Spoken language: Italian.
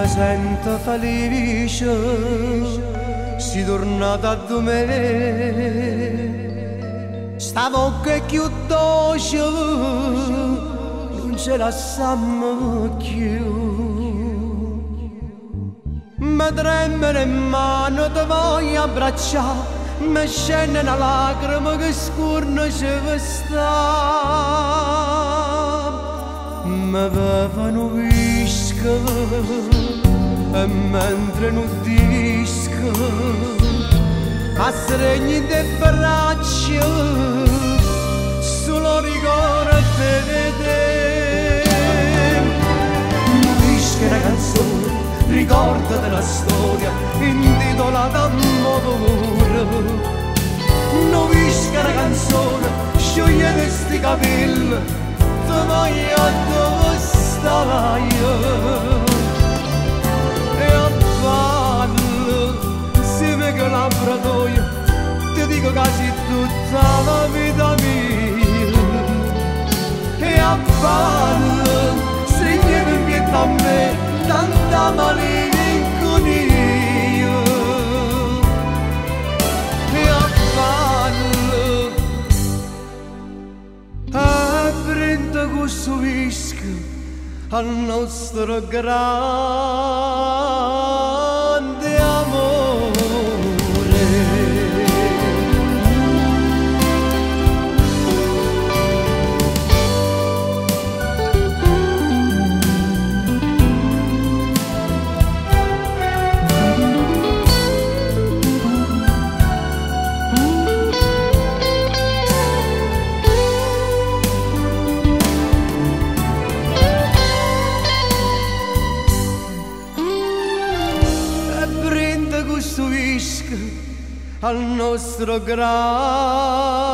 mi sento felice, si tornata a me. Sta bocca è più dolce, non ce la sanno più. Mi tremano in mano, ti voglio abbracciare, mi scende una lacrima che scorre ci sta. Mi bevono whisky e mentre nudisco a stregni de braccia solo ricordo te. Whisky è una canzone, ricorda della storia intitolata Amore. Non whisky è una canzone, scioglie questi capelli, ti voglio dove stai. E a ballo, insieme con l'abbratoio, ti dico che sei tutta la vita mia. E a ballo, segnami in piedi a me, tanta malinconia. E a ballo, e prendo questo whisky al nostro grande amore. Questo whisky al nostro grande